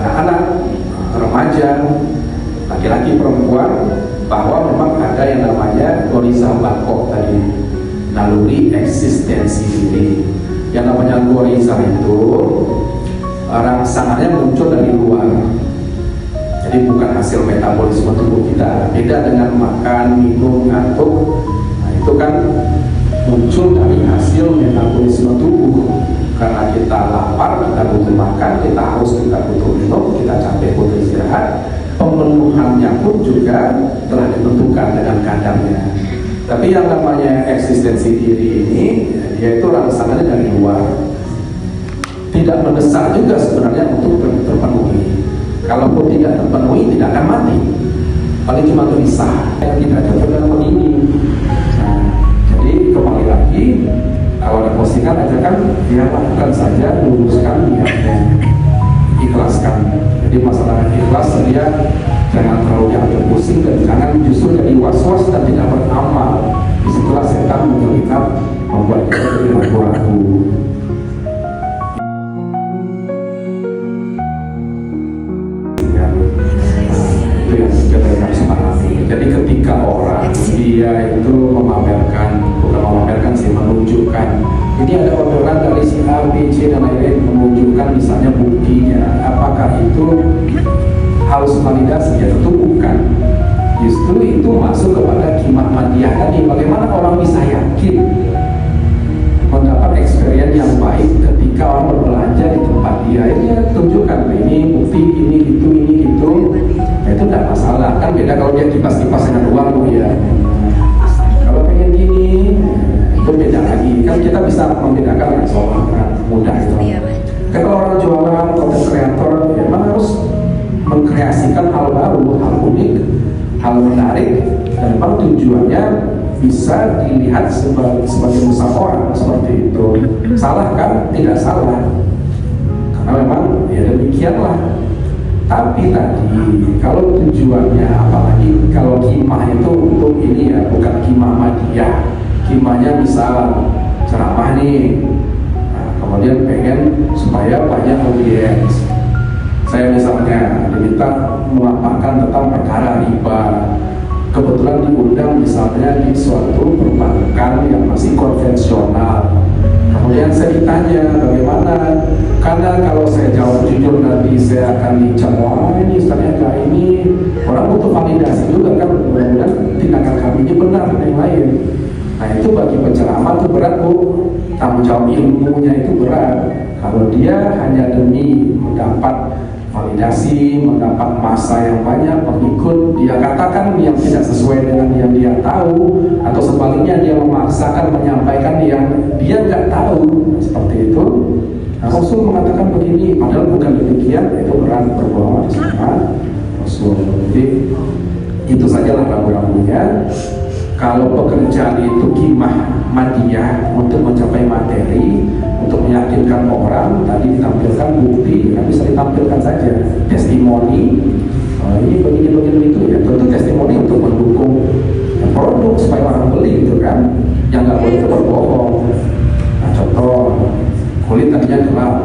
anak-anak, remaja, laki-laki, perempuan, bahwa memang ada yang namanya goriza bako tadi, naluri eksistensi diri. Yang namanya goriza itu rangsangannya muncul dari luar, jadi bukan hasil metabolisme tubuh kita. Beda dengan makan, minum, ngantuk. Nah, itu kan muncul dari hasil metabolisme tubuh. Karena kita lapar, kita butuh makan, kita haus, kita butuh minum, kita capek, butuh istirahat. Pemenuhannya pun juga telah ditentukan dengan kadarnya. Tapi yang namanya eksistensi diri ini, yaitu rangsangannya dari luar, tidak mendesak juga sebenarnya untuk terpenuhi. Kalaupun tidak terpenuhi, tidak akan mati, paling cuma gelisah yang tidak cocok dengan begini. Nah, jadi kembali lagi, kalau ada postingan aja kan, dia lakukan saja, luruskan niatnya, ikhlaskan. Jadi masalah ikhlas dia jangan terlalu diambil pusing dan jangan justru jadi was-was dan tidak beramal. Disitulah setan menyelinap, membuat kita jadi ragu-ragu. Itu yang kita harus pahami. Jadi ketika orang dia itu menunjukkan, ini ada orderan dari si A, B, C dan lain-lain, menunjukkan misalnya buktinya, apakah itu harus validasi? Ya tentu bukan. Justru itu masuk kepada kimah madiyah tadi. Bagaimana orang bisa yakin mendapat experience yang baik ketika orang berbelanja di tempat dia? Ini tunjukkan, ini bukti, ini itu. Nah, itu tidak masalah. Kan beda kalau dia kipas-kipas dengan uang, ya. Kalau pengen gini, itu beda lagi. Kan kita bisa membedakan dengan soal mudah itu. Kalau orang jualan, konten kreator, memang harus mengkreasikan hal baru, hal unik, hal menarik, dan memang tujuannya bisa dilihat sebagai musyawarah seperti itu. Salah kan? Tidak salah, karena memang ya demikianlah. Tapi tadi kalau tujuannya, apalagi kalau kimah itu untuk ini ya, bukan kimah madiyah. Kimahnya misal ceramah nih, nah, kemudian pengen supaya banyak audiens. Saya misalnya diminta memaparkan tentang perkara riba, kebetulan diundang misalnya di suatu perbankan yang masih konvensional. Kemudian saya ditanya bagaimana, karena kalau saya jawab jujur nanti saya akan dicap, wah ini ternyata ini orang butuh validasi juga kan, mudah-mudahan tindakan kami ini benar dan yang lain. Nah itu bagi penceramah itu berat, Bu, tanggung jawab ilmunya itu berat. Kalau dia hanya demi mendapat validasi, mendapat massa yang banyak, pengikut, dia katakan yang tidak sesuai dengan yang dia tahu, atau sebaliknya dia memaksakan menyampaikan yang dia nggak tahu, seperti itu. Nah, Rasul mengatakan begini, padahal bukan demikian, itu berat berbohong di sana Rasul. Jadi itu sajalah ragu-ragunya. Kalau pekerjaan itu kimah madiyah untuk mencapai materi, untuk meyakinkan orang, tadi ditampilkan bukti, kan bisa ditampilkan saja testimoni. Ini begini itu ya, tentu testimoni untuk mendukung produk supaya orang beli itu kan, yang nggak boleh itu berbohong. Nah, contoh kulit tadinya gelap,